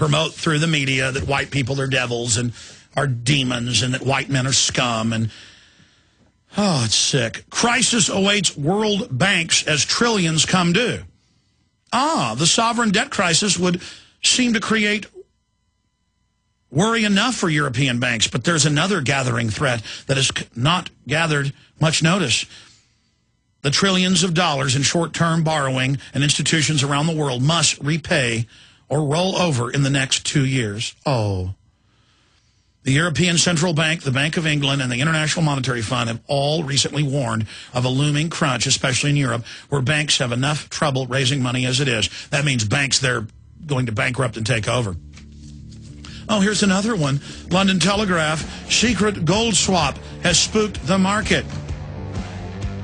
promote through the media that white people are devils and are demons and that white men are scum. And, oh, it's sick. Crisis awaits world banks as trillions come due. The sovereign debt crisis would seem to create worry enough for European banks, but there's another gathering threat that has not gathered much notice. The trillions of dollars in short-term borrowing and institutions around the world must repay or roll over in the next 2 years. Oh. The European Central Bank, the Bank of England, and the International Monetary Fund have all recently warned of a looming crunch, especially in Europe, where banks have enough trouble raising money as it is. That means banks, they're going to bankrupt and take over. Oh, here's another one. London Telegraph, secret gold swap has spooked the market.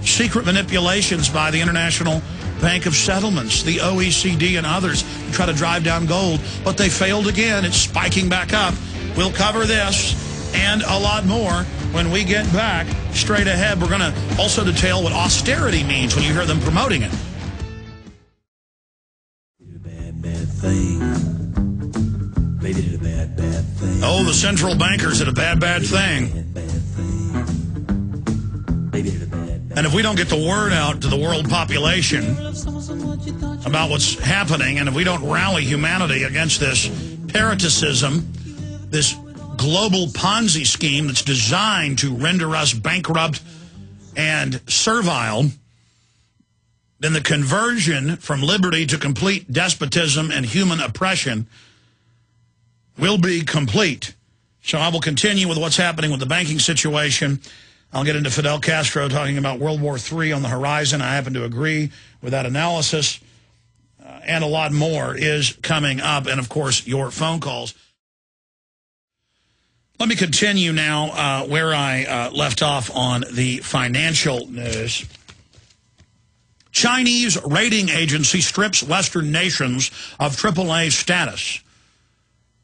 Secret manipulations by the International Bank of Settlements, the OECD, and others to try to drive down gold, but they failed again. It's spiking back up. We'll cover this and a lot more when we get back. Straight ahead, we're going to also detail what austerity means when you hear them promoting it. Bad thing. Baby did a bad thing. Oh, the central bankers did a bad thing. Baby did a bad. And if we don't get the word out to the world population about what's happening, and if we don't rally humanity against this parasitism, this global Ponzi scheme that's designed to render us bankrupt and servile, then the conversion from liberty to complete despotism and human oppression will be complete. So I will continue with what's happening with the banking situation. I'll get into Fidel Castro talking about World War III on the horizon. I happen to agree with that analysis. And a lot more is coming up. And, of course, your phone calls. Let me continue now where I left off on the financial news. Chinese rating agency strips Western nations of AAA status.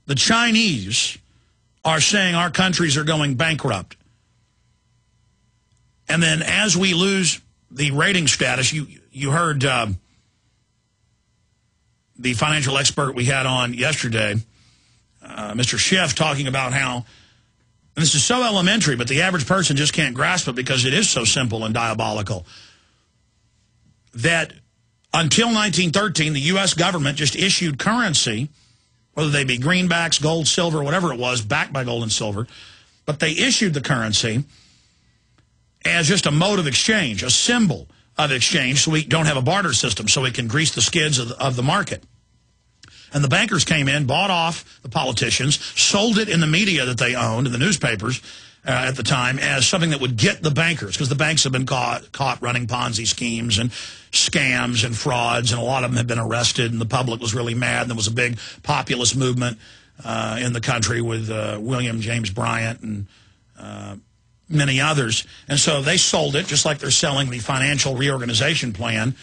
The Chinese are saying our countries are going bankrupt. And then as we lose the rating status, you heard the financial expert we had on yesterday, Mr. Schiff, talking about how, and this is so elementary, but the average person just can't grasp it because it is so simple and diabolical, that until 1913, the U.S. government just issued currency, whether they be greenbacks, gold, silver, whatever it was, backed by gold and silver, but they issued the currency as just a mode of exchange, a symbol of exchange, so we don't have a barter system, so we can grease the skids of the market. And the bankers came in, bought off the politicians, sold it in the media that they owned, in the newspapers at the time, as something that would get the bankers, because the banks have been caught running Ponzi schemes and scams and frauds, and a lot of them have been arrested, and the public was really mad. There was a big populist movement in the country with William James Bryant and many others. And so they sold it, just like they're selling the financial reorganization plan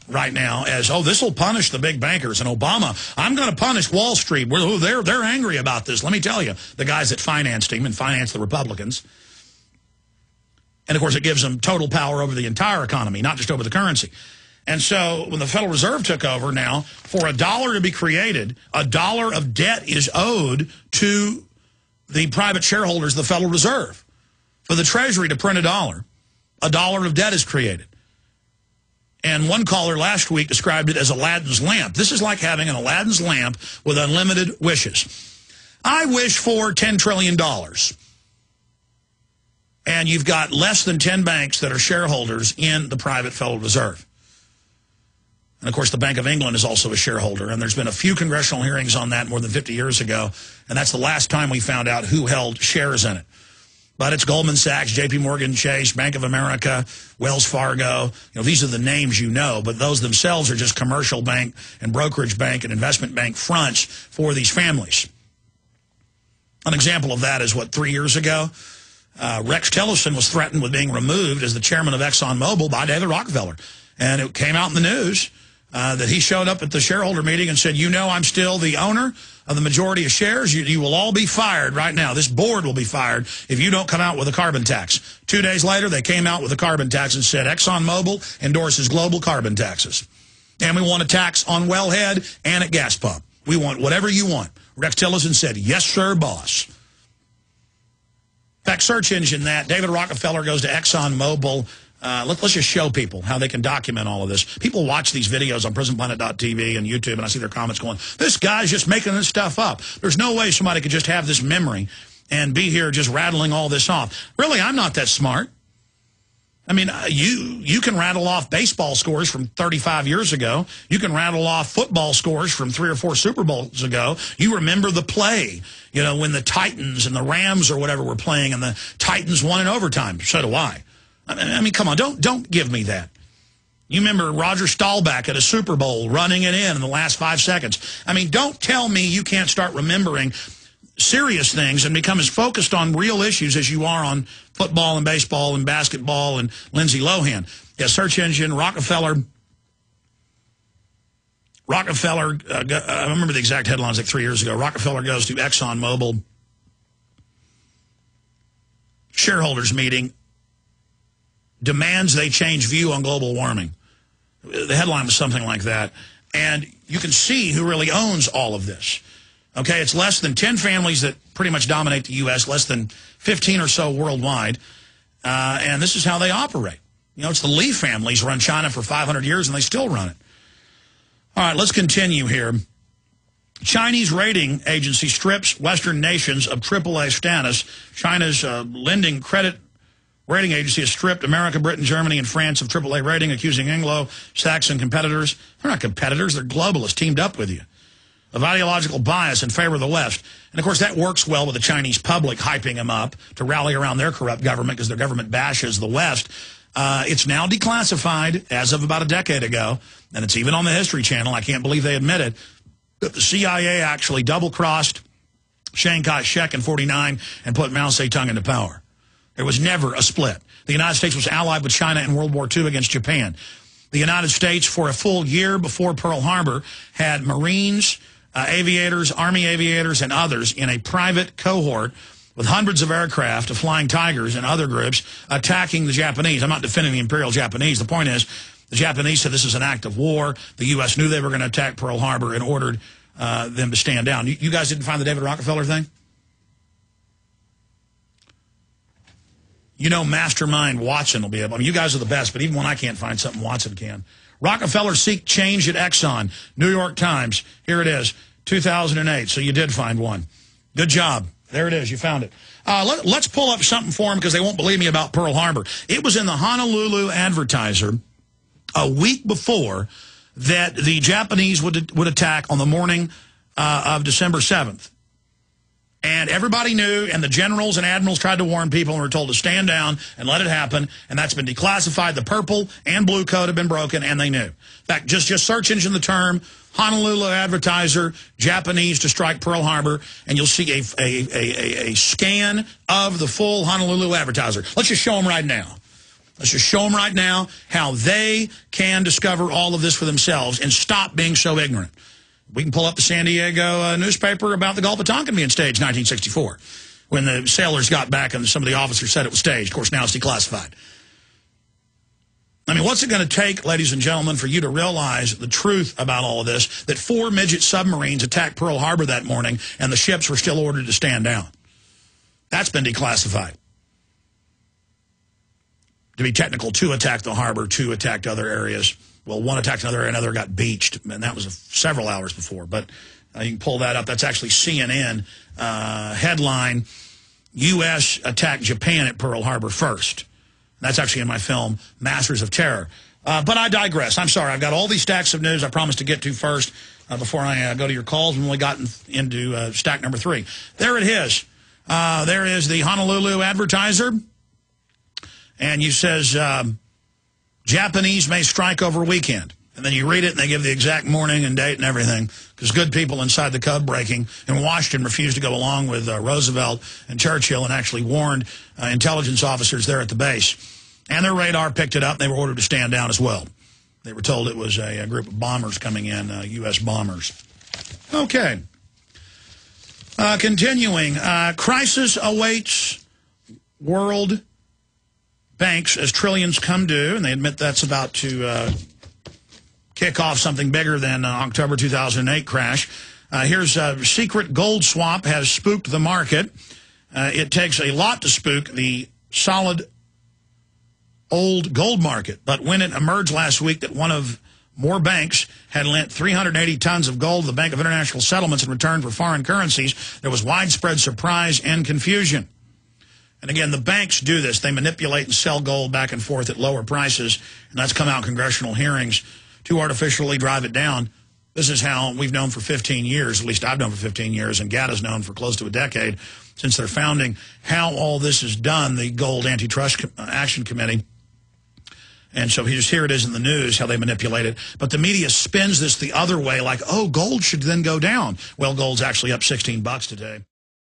right now as, oh, this will punish the big bankers. And Obama, I'm going to punish Wall Street. They're angry about this. Let me tell you, the guys that financed him and financed the Republicans. And, of course, it gives them total power over the entire economy, not just over the currency. And so when the Federal Reserve took over now, for a dollar to be created, a dollar of debt is owed to the private shareholders of the Federal Reserve. For the Treasury to print a dollar of debt is created. And one caller last week described it as Aladdin's lamp. This is like having an Aladdin's lamp with unlimited wishes. I wish for $10 trillion. And you've got less than 10 banks that are shareholders in the private Federal Reserve. And, of course, the Bank of England is also a shareholder. And there's been a few congressional hearings on that more than 50 years ago. And that's the last time we found out who held shares in it. But it's Goldman Sachs, J.P. Morgan Chase, Bank of America, Wells Fargo. You know, these are the names you know, but those themselves are just commercial bank and brokerage bank and investment bank fronts for these families. An example of that is, 3 years ago, Rex Tillerson was threatened with being removed as the chairman of ExxonMobil by David Rockefeller. And it came out in the news that he showed up at the shareholder meeting and said, you know, I'm still the owner of the majority of shares. You will all be fired right now. This board will be fired if you don't come out with a carbon tax. 2 days later, they came out with a carbon tax and said ExxonMobil endorses global carbon taxes. And we want a tax on wellhead and at gas pump. We want whatever you want. Rex Tillerson said, yes, sir, boss. In fact, search engine that, David Rockefeller goes to ExxonMobil. Let's just show people how they can document all of this. People watch these videos on prisonplanet.tv and YouTube, and I see their comments going, this guy's just making this stuff up. There's no way somebody could just have this memory and be here just rattling all this off. Really, I'm not that smart. I mean, you can rattle off baseball scores from 35 years ago. You can rattle off football scores from 3 or 4 Super Bowls ago. You remember the play, you know, when the Titans and the Rams or whatever were playing and the Titans won in overtime. So do I. I mean, come on, don't give me that. You remember Roger Staubach at a Super Bowl running it in the last 5 seconds. I mean, don't tell me you can't start remembering serious things and become as focused on real issues as you are on football and baseball and basketball and Lindsay Lohan. Yeah, search engine, Rockefeller, I remember the exact headlines like 3 years ago. Rockefeller goes to ExxonMobil shareholders meeting, demands they change view on global warming. The headline was something like that. And you can see who really owns all of this. Okay, it's less than 10 families that pretty much dominate the U.S., less than 15 or so worldwide. And this is how they operate. You know, it's the Lee families run China for 500 years, and they still run it. All right, let's continue here. Chinese rating agency strips Western nations of AAA status. China's lending credit rating agency has stripped America, Britain, Germany, and France of AAA rating, accusing Anglo-Saxon competitors. They're not competitors, they're globalists teamed up with you, of ideological bias in favor of the West. And, of course, that works well with the Chinese public hyping them up to rally around their corrupt government because their government bashes the West. It's now declassified as of about a decade ago, and it's even on the History Channel. I can't believe they admit it. But the CIA actually double-crossed Chiang Kai-shek in '49 and put Mao Zedong into power. There was never a split. The United States was allied with China in World War II against Japan. The United States, for a full year before Pearl Harbor, had Marines, aviators, Army aviators, and others in a private cohort with hundreds of aircraft of Flying Tigers and other groups attacking the Japanese. I'm not defending the Imperial Japanese. The point is, the Japanese said this is an act of war. The U.S. knew they were going to attack Pearl Harbor and ordered them to stand down. You guys didn't find the David Rockefeller thing? You know, Mastermind Watson will be able. I mean, you guys are the best, but even when I can't find something, Watson can. Rockefeller seek change at Exxon. New York Times. Here it is, 2008. So you did find one. Good job. There it is. You found it. Let's pull up something for them because they won't believe me about Pearl Harbor. It was in the Honolulu Advertiser a week before that the Japanese would attack on the morning of December 7th. And everybody knew, and the generals and admirals tried to warn people and were told to stand down and let it happen, and that's been declassified. The purple and blue code have been broken, and they knew. In fact, just search engine the term Honolulu Advertiser, Japanese to strike Pearl Harbor, and you'll see a scan of the full Honolulu Advertiser. Let's just show them right now. Let's just show them right now how they can discover all of this for themselves and stop being so ignorant. We can pull up the San Diego newspaper about the Gulf of Tonkin being staged in 1964 when the sailors got back and some of the officers said it was staged. Of course, now it's declassified. I mean, what's it going to take, ladies and gentlemen, for you to realize the truth about all of this, that 4 midget submarines attacked Pearl Harbor that morning and the ships were still ordered to stand down? That's been declassified. To be technical, 2 attacked the harbor, 2 attacked other areas. Well, 1 attacked another area, another got beached, and that was several hours before. But you can pull that up. That's actually CNN headline, U.S. attacked Japan at Pearl Harbor first. That's actually in my film, Masters of Terror. But I digress. I'm sorry. I've got all these stacks of news I promised to get to first before I go to your calls. We've only gotten into stack number 3. There it is. There is the Honolulu Advertiser. And you says, Japanese may strike over weekend. And then you read it, and they give the exact morning and date and everything, because good people inside the code breaking in Washington refused to go along with Roosevelt and Churchill and actually warned intelligence officers there at the base. And their radar picked it up, and they were ordered to stand down as well. They were told it was a group of bombers coming in, U.S. bombers. Okay. Continuing. Crisis awaits world banks as trillions come due, and they admit that's about to kick off something bigger than October 2008 crash. Here's a secret gold swap has spooked the market. It takes a lot to spook the solid old gold market. But when it emerged last week that one of more banks had lent 380 tons of gold to the Bank of International Settlements in return for foreign currencies, there was widespread surprise and confusion. And again, the banks do this. They manipulate and sell gold back and forth at lower prices, and that's come out in congressional hearings to artificially drive it down. This is how we've known for 15 years, at least I've known for 15 years, and GATTA's known for close to a decade since their founding, how all this is done, the Gold Antitrust Action Committee. And so here it is in the news, how they manipulate it. But the media spins this the other way, like, oh, gold should then go down. Well, gold's actually up $16 today.